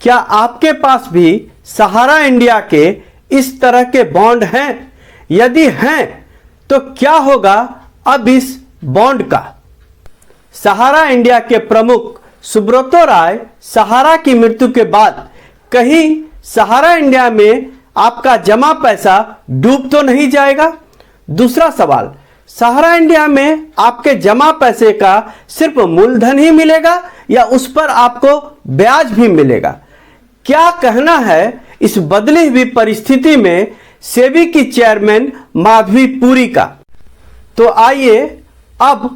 क्या आपके पास भी सहारा इंडिया के इस तरह के बॉन्ड हैं? यदि हैं तो क्या होगा अब इस बॉन्ड का? सहारा इंडिया के प्रमुख सुब्रतो राय सहारा की मृत्यु के बाद कहीं सहारा इंडिया में आपका जमा पैसा डूब तो नहीं जाएगा? दूसरा सवाल, सहारा इंडिया में आपके जमा पैसे का सिर्फ मूलधन ही मिलेगा या उस पर आपको ब्याज भी मिलेगा? क्या कहना है इस बदली हुई परिस्थिति में सेबी की चेयरमैन माधवी पुरी का? तो आइए अब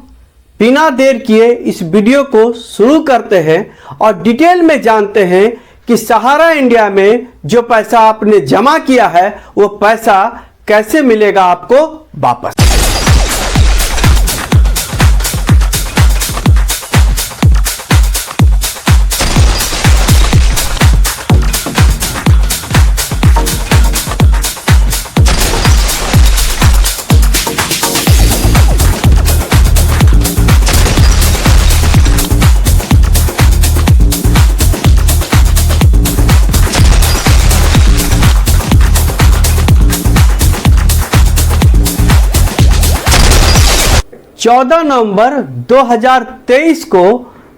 बिना देर किए इस वीडियो को शुरू करते हैं और डिटेल में जानते हैं कि सहारा इंडिया में जो पैसा आपने जमा किया है वो पैसा कैसे मिलेगा आपको वापस। चौदह नवंबर 2023 को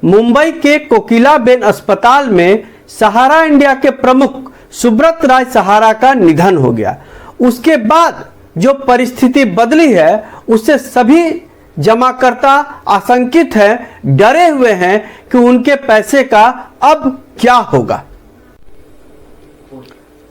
मुंबई के कोकिलाबेन अस्पताल में सहारा इंडिया के प्रमुख सुब्रत राय सहारा का निधन हो गया। उसके बाद जो परिस्थिति बदली है उससे सभी जमाकर्ता आशंकित हैं, डरे हुए हैं कि उनके पैसे का अब क्या होगा,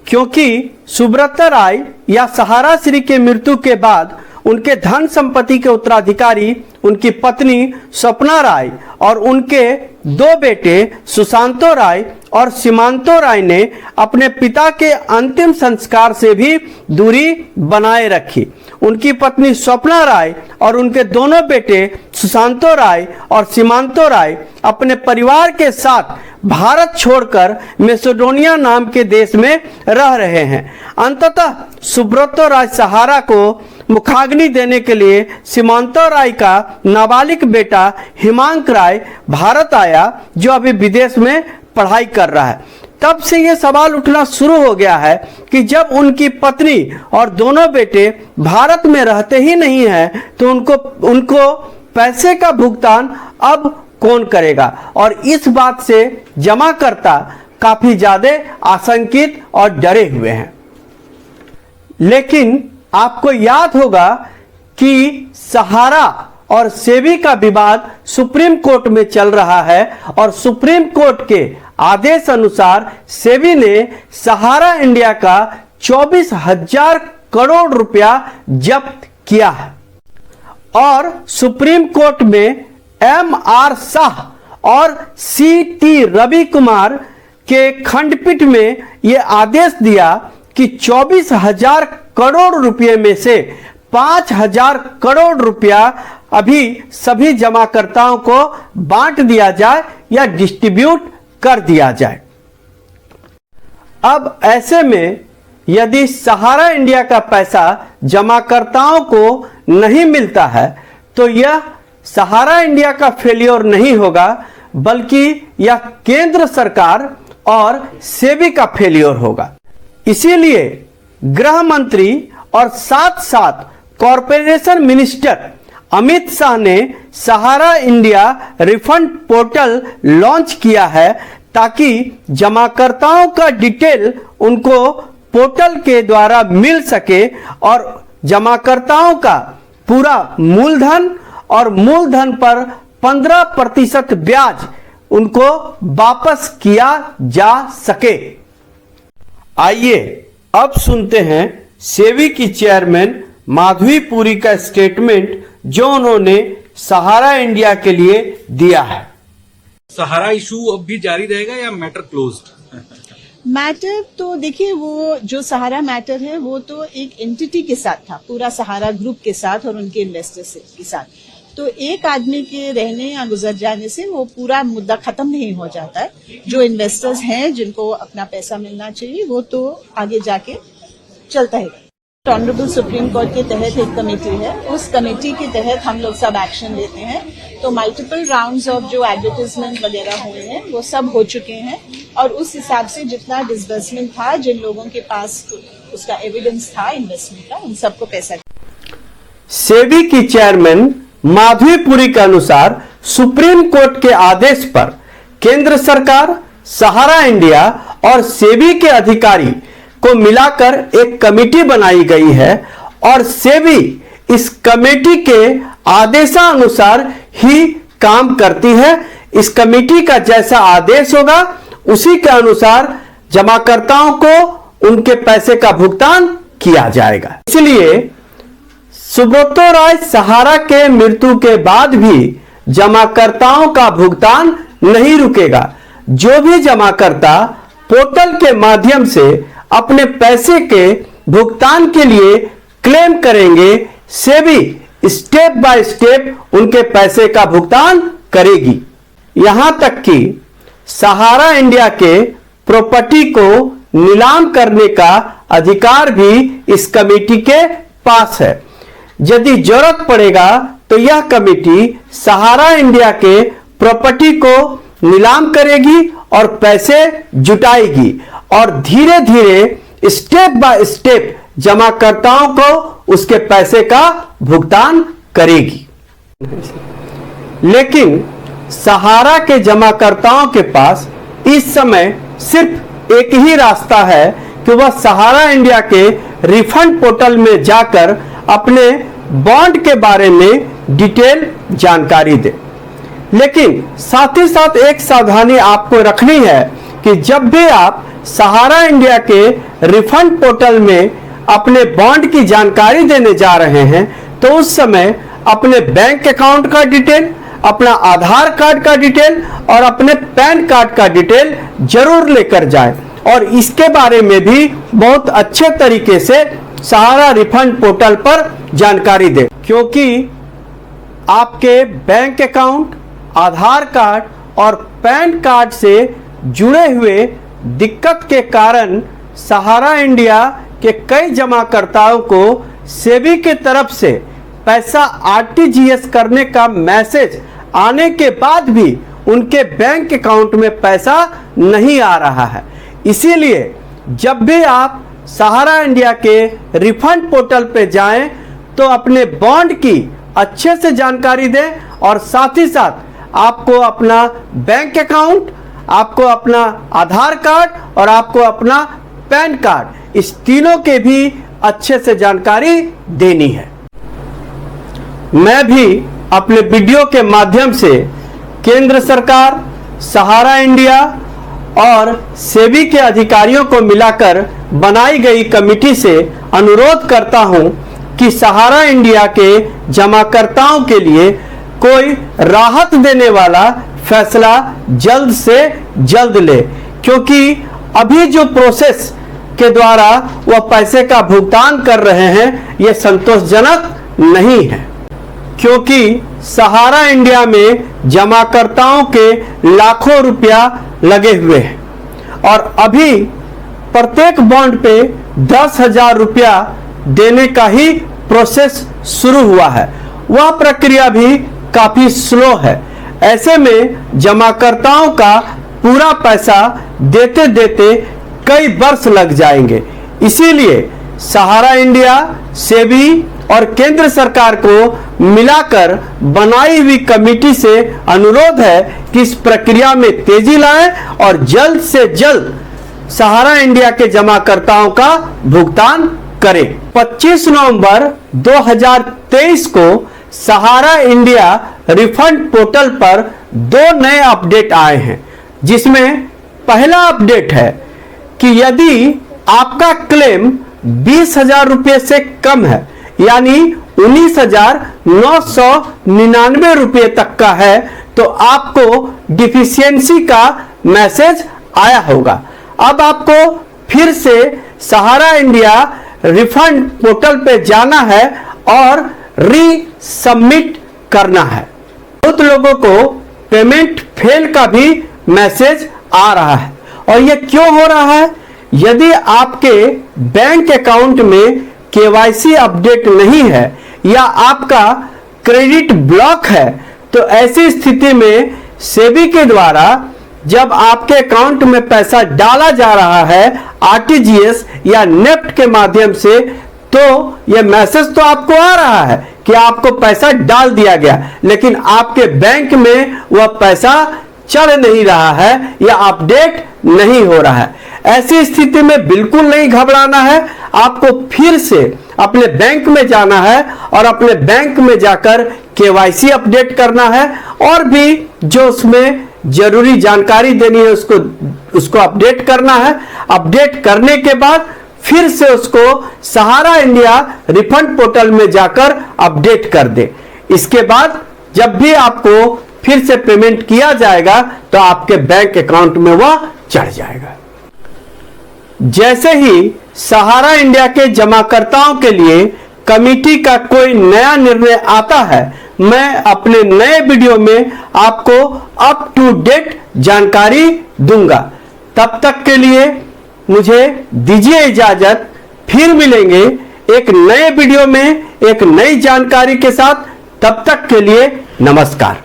क्योंकि सुब्रत राय या सहारा श्री के मृत्यु के बाद उनके धन संपत्ति के उत्तराधिकारी उनकी पत्नी स्वप्ना राय और उनके दो बेटे सुशांतो राय और सीमांतो राय ने अपने पिता के अंतिम संस्कार से भी दूरी बनाए रखी। उनकी पत्नी स्वप्ना राय और उनके दोनों बेटे सुशांतो राय और सीमांतो राय अपने परिवार के साथ भारत छोड़कर मैसेडोनिया नाम के देश में रह रहे हैं। अंततः सुब्रतो राय सहारा को मुखाग्नि देने के लिए सीमांतो राय का नाबालिग बेटा हिमांक राय भारत आया, जो अभी विदेश में पढ़ाई कर रहा है। तब से यह सवाल उठना शुरू हो गया है कि जब उनकी पत्नी और दोनों बेटे भारत में रहते ही नहीं हैं तो उनको पैसे का भुगतान अब कौन करेगा? और इस बात से जमाकर्ता काफी ज्यादा आशंकित और डरे हुए हैं। लेकिन आपको याद होगा कि सहारा और सेबी का विवाद सुप्रीम कोर्ट में चल रहा है और सुप्रीम कोर्ट के आदेश अनुसार सेबी ने सहारा इंडिया का 24,000 करोड़ रुपया जब्त किया है। और सुप्रीम कोर्ट में MR शाह और CT रवि कुमार के खंडपीठ में यह आदेश दिया कि 24,000 करोड़ रुपए में से 5,000 करोड़ रुपया अभी सभी जमाकर्ताओं को बांट दिया जाए या डिस्ट्रीब्यूट कर दिया जाए। अब ऐसे में यदि सहारा इंडिया का पैसा जमाकर्ताओं को नहीं मिलता है तो यह सहारा इंडिया का फेलियर नहीं होगा, बल्कि यह केंद्र सरकार और सेबी का फेलियर होगा। इसीलिए गृह मंत्री और साथ साथ कॉरपोरेशन मिनिस्टर अमित शाह ने सहारा इंडिया रिफंड पोर्टल लॉन्च किया है ताकि जमाकर्ताओं का डिटेल उनको पोर्टल के द्वारा मिल सके और जमाकर्ताओं का पूरा मूलधन और मूलधन पर 15% ब्याज उनको वापस किया जा सके। आइए अब सुनते हैं सेबी की चेयरमैन माधवी पुरी का स्टेटमेंट जो उन्होंने सहारा इंडिया के लिए दिया है। सहारा इशू अब भी जारी रहेगा या मैटर क्लोज्ड? मैटर तो देखिए, वो जो सहारा मैटर है वो तो एक एंटिटी के साथ था, पूरा सहारा ग्रुप के साथ और उनके इन्वेस्टर्स के साथ। तो एक आदमी के रहने या गुजर जाने से वो पूरा मुद्दा खत्म नहीं हो जाता है। जो इन्वेस्टर्स हैं जिनको अपना पैसा मिलना चाहिए वो तो आगे जाके चलता है। ऑनरेबल सुप्रीम कोर्ट के तहत एक कमेटी है, उस कमेटी के तहत हम लोग सब एक्शन लेते हैं। तो मल्टीपल राउंड्स ऑफ जो एडवर्टाइजमेंट वगैरह हुए हैं वो सब हो चुके हैं और उस हिसाब से जितना डिसबर्समेंट था, जिन लोगों के पास उसका एविडेंस था इन्वेस्टमेंट का, उन सबको पैसा। सेबी की चेयरमैन माधवी पुरी के अनुसार सुप्रीम कोर्ट के आदेश पर केंद्र सरकार, सहारा इंडिया और सेबी के अधिकारी को मिलाकर एक कमेटी बनाई गई है और सेबी इस कमेटी के आदेशानुसार ही काम करती है। इस कमेटी का जैसा आदेश होगा उसी के अनुसार जमाकर्ताओं को उनके पैसे का भुगतान किया जाएगा। इसलिए सुब्रतो राय सहारा के मृत्यु के बाद भी जमाकर्ताओं का भुगतान नहीं रुकेगा। जो भी जमाकर्ता पोर्टल के माध्यम से अपने पैसे के भुगतान के लिए क्लेम करेंगे, सेबी स्टेप बाय स्टेप उनके पैसे का भुगतान करेगी। यहां तक कि सहारा इंडिया के प्रॉपर्टी को नीलाम करने का अधिकार भी इस कमेटी के पास है। यदि जरूरत पड़ेगा तो यह कमेटी सहारा इंडिया के प्रॉपर्टी को नीलाम करेगी और पैसे जुटाएगी और धीरे धीरे स्टेप बाय स्टेप जमाकर्ताओं को उसके पैसे का भुगतान करेगी। लेकिन सहारा के जमाकर्ताओं के पास इस समय सिर्फ एक ही रास्ता है कि वह सहारा इंडिया के रिफंड पोर्टल में जाकर अपने बॉन्ड के बारे में डिटेल जानकारी दे। लेकिन साथ ही साथ एक सावधानी आपको रखनी है कि जब भी आप सहारा इंडिया के रिफंड पोर्टल में अपने बॉन्ड की जानकारी देने जा रहे हैं तो उस समय अपने बैंक अकाउंट का डिटेल, अपना आधार कार्ड का डिटेल और अपने पैन कार्ड का डिटेल जरूर लेकर जाएं और इसके बारे में भी बहुत अच्छे तरीके से सहारा रिफंड पोर्टल पर जानकारी दें, क्योंकि आपके बैंक अकाउंट, आधार कार्ड और पैन कार्ड से जुड़े हुए दिक्कत के कारण सहारा इंडिया के कई जमाकर्ताओं को सेबी की तरफ से पैसा आरटीजीएस करने का मैसेज आने के बाद भी उनके बैंक अकाउंट में पैसा नहीं आ रहा है। इसीलिए जब भी आप सहारा इंडिया के रिफंड पोर्टल पे जाएं तो अपने बॉन्ड की अच्छे से जानकारी दें और साथ ही साथ आपको अपना बैंक अकाउंट, आपको अपना आधार कार्ड और आपको अपना पैन कार्ड, इस तीनों के भी अच्छे से जानकारी देनी है। मैं भी अपने वीडियो के माध्यम से केंद्र सरकार, सहारा इंडिया और सेबी के अधिकारियों को मिलाकर बनाई गई कमेटी से अनुरोध करता हूं कि सहारा इंडिया के जमाकर्ताओं के लिए कोई राहत देने वाला फैसला जल्द से जल्द ले, क्योंकि अभी जो प्रोसेस के द्वारा वह पैसे का भुगतान कर रहे हैं यह संतोषजनक नहीं है, क्योंकि सहारा इंडिया में जमाकर्ताओं के लाखों रुपया लगे हुए हैं और अभी प्रत्येक बॉन्ड पे 10,000 रुपया देने का ही प्रोसेस शुरू हुआ है। वह प्रक्रिया भी काफी स्लो है। ऐसे में जमाकर्ताओं का पूरा पैसा देते देते कई वर्ष लग जाएंगे। इसीलिए सहारा इंडिया, सेबी और केंद्र सरकार को मिलाकर बनाई हुई कमेटी से अनुरोध है कि इस प्रक्रिया में तेजी लाएं और जल्द से जल्द सहारा इंडिया के जमाकर्ताओं का भुगतान करें। 25 नवंबर 2023 को सहारा इंडिया रिफंड पोर्टल पर 2 नए अपडेट आए हैं, जिसमें पहला अपडेट है कि यदि आपका क्लेम 20,000 रुपये से कम है, यानी 19,999 रुपये तक का है, तो आपको डिफिशियंसी का मैसेज आया होगा। अब आपको फिर से सहारा इंडिया रिफंड पोर्टल पे जाना है और रीसबमिट करना है। बहुत लोगों को पेमेंट फेल का भी मैसेज आ रहा है और यह क्यों हो रहा है? यदि आपके बैंक अकाउंट में केवाईसी अपडेट नहीं है या आपका क्रेडिट ब्लॉक है तो ऐसी स्थिति में सेबी के द्वारा जब आपके अकाउंट में पैसा डाला जा रहा है आरटीजीएस या नेफ्ट के माध्यम से, तो यह मैसेज तो आपको आ रहा है कि आपको पैसा डाल दिया गया, लेकिन आपके बैंक में वह पैसा चढ़ नहीं रहा है या अपडेट नहीं हो रहा है। ऐसी स्थिति में बिल्कुल नहीं घबराना है। आपको फिर से अपने बैंक में जाना है और अपने बैंक में जाकर केवाईसी अपडेट करना है और भी जो उसमें जरूरी जानकारी देनी है उसको अपडेट करना है। अपडेट करने के बाद फिर से उसको सहारा इंडिया रिफंड पोर्टल में जाकर अपडेट कर दे। इसके बाद जब भी आपको फिर से पेमेंट किया जाएगा तो आपके बैंक अकाउंट में वह चढ़ जाएगा। जैसे ही सहारा इंडिया के जमाकर्ताओं के लिए कमेटी का कोई नया निर्णय आता है, मैं अपने नए वीडियो में आपको अप टू डेट जानकारी दूंगा। तब तक के लिए मुझे दीजिए इजाजत। फिर मिलेंगे एक नए वीडियो में एक नई जानकारी के साथ। तब तक के लिए नमस्कार।